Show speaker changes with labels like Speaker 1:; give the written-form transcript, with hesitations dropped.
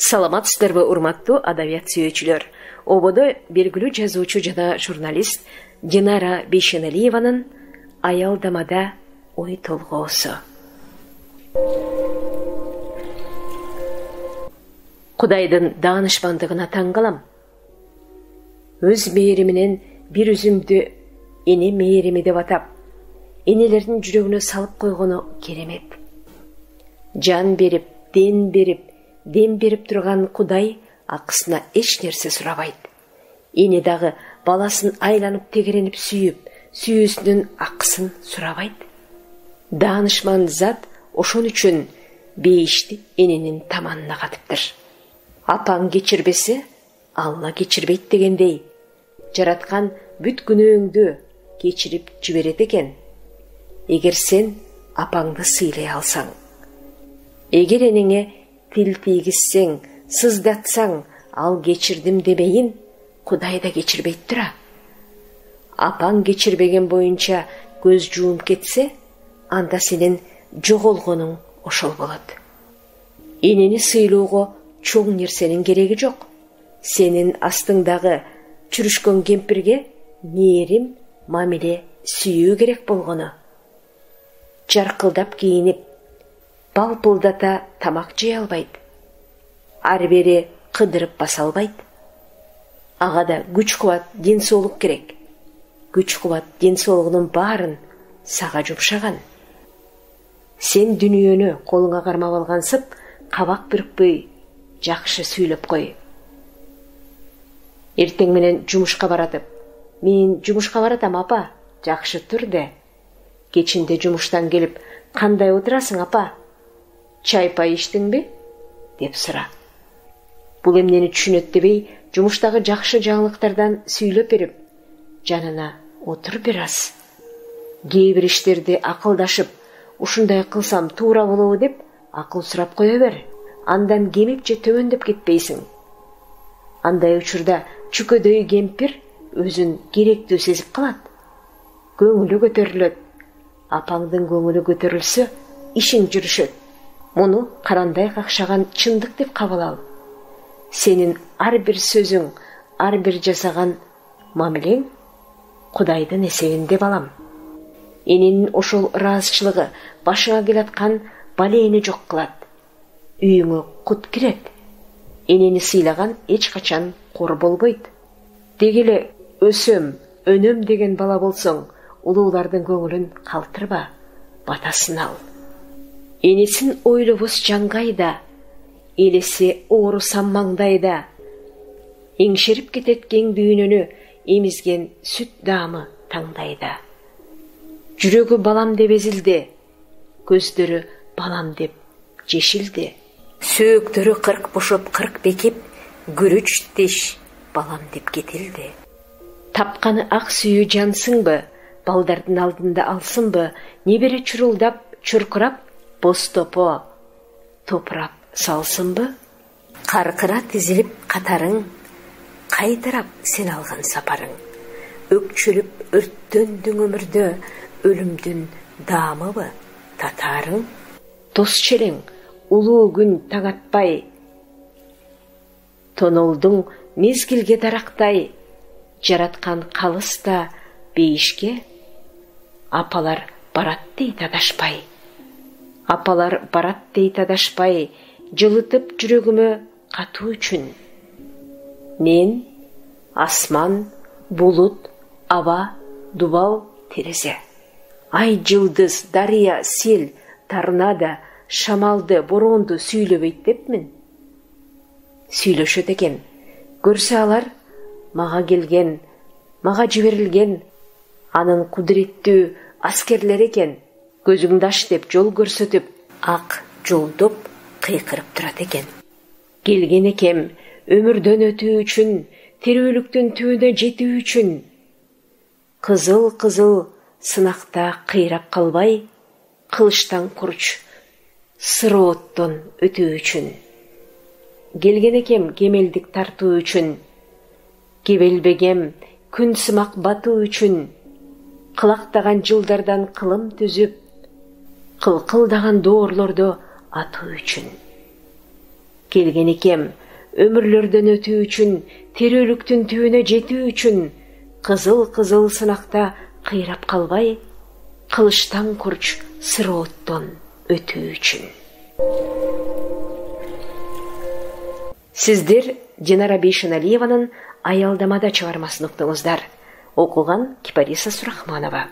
Speaker 1: Саламатсыздарбы, урматтуу адабият сүйүүчүлөр. Ободо белгилүү жазуучу жана журналист Динара Бейшеналиеванын Аялдамада ой толгоосу. Кудайдын даанышмандыгына таң калам. Өз мээриминен бир үзүмдү эне мээрими деп атап, энелердин жүрөгүнө салып койгону керемет. Жан берип, ден берип турган Кудай акысына эч нерсе сурабайт. Эне дагы баласын айланып тегеренип сүйүп, сүйүүсүнүн акысын сурабайт. Даанышман зат ошон үчүн бейишти эненин таманына катыптыр. Апаң кечирбесе, Алла кечирбейт дегендей, жараткан бүт күнөөңдү кечирип жиберет экен. Эгер сен апаңды сыйлай алсаң, эгер энеңе тил тийгизсең, сыздатсаң, ал кечирдим дебейин, Кудай да кечирбейт тура. Апаң кечирбеген боюнча көз жууп кетсе, анда сенин жоголгонуң ошол болот. Энени сыйлоого чоң нерсенин кереги жок. Сенин астыңдагы чүрүшкөн кемпирге мээрим, мамиле, сүйүү керек болгону. Жаркылдап кийинип, балпылдата тамак жей албайт. Ар бери кыдырып баса албайт. Ага да күч кубат, ден соолук керек. Күч кубат, ден соолугунун баарын сага жумшаган. Сен дүнүйөнү колуңа кармап алгансып, кабак бирикпей жакшы сүйлөп кой. Эртең менен жумушка баратып, мен жумушка баратам апа, жакшы тур де. Кечинде жумуштан келип, кандай отурасың апа? Чай-пай иштиңби? Деп сура. Бул эмнени түшүнөт дебей, жумуштагы жакшы жаңылыктардан сүйлөп берип, жанына отур бир аз. Кээ бир иштерди акылдашып, ушундай кылсам туура болобу деп акыл сурап кое бер. Андан кемип же төмөндөп кетпейсиң. Андай учурда чүкөдөй кемпир өзүн керектүү сезип калат. Көңүлү көтөрүлөт. Апаңдын көңүлү көтөрүлсө, ишиң жүрүшөт. Муну карандай какшаган чындык деп кабыл ал. Сенин ар бир сөзүң, ар бир жасаган мамилең Кудайдын эсебинде балам. Эненин ошол ыраазычылыгы башыңа келаткан балеени жок кылат. Үйүңө кут кирет. Энени сыйлаган эч качан кор болбойт. Дегеле өсөм, өнөм деген бала болсоң, улуулардын көңүлүн калтырба, батасын ал. Энесин ойлобос жангайда, элеси оорусам маңдайда. Эңшерип кетет кең дүйнөнү эмизген сүт даамы таңдайда. Жүрөгү балам деп эзилди, көздөрү балам деп жешилди. Сөөктөрү кырк бошоп кырк бекип, күрүч тиш балам деп кетилди. Тапканы ак сүйүү жансыңбы, балдардын алдында алсынбы, небере чурулдап, чуркурап, бостопо топурап салсынбы? Каркыра тизилип катарың, кайтарап сен алган сапарың. Өкчөлүп өрттөндүң өмүрдө, өлүмдүн даамыбы татарың? Дос челең, улуу күн таң атпай, тонолдуң мезгилге дарактай, жараткан калыста бейишке, апалар барат дейт адашпай. Апалар барат дейт адашпай, жылытып жүрөгүмө катуу үчүн. Мен, асман, булут, аба, дубал, терезе. Ай, жылдыз, дарыя, сел, торнадо, шамалды, боронду сүйлөбөйт депмин. Сүйлөшөт экен. Көрсө алар, мага келген, мага жиберилген, анын кудуреттүү аскерлер экен. Көзүңдү аш деп жол көрсөтүп, ак жолдоп кыйкырып турат экен. Келген экем өмүрдөн өтүү үчүн, тирүүлүктүн түбүнө жетүү үчүн. Кызыл сынакта кыйрап калбай, кылычтан курч, сырооттон өтүү үчүн. Келген экем кемелдик тартуу үчүн. Кебелбегем күн сымак батуу үчүн. Кылактаган жылдардан кылым түзүп, кылкылдаган доорлордо атуу үчүн. келген екем, өмірлерден өтүү үчүн, терөөлүктүн түбүнө жетүү үчүн, кызыл сынакта кыйрап калбай, кылычтан курч сырооттон өтүү үчүн. Сиздер Динара Бейшеналиеванын «Аялдамада» чыгармасын уктуңуздар. Окуган Кипариса Сурахманова.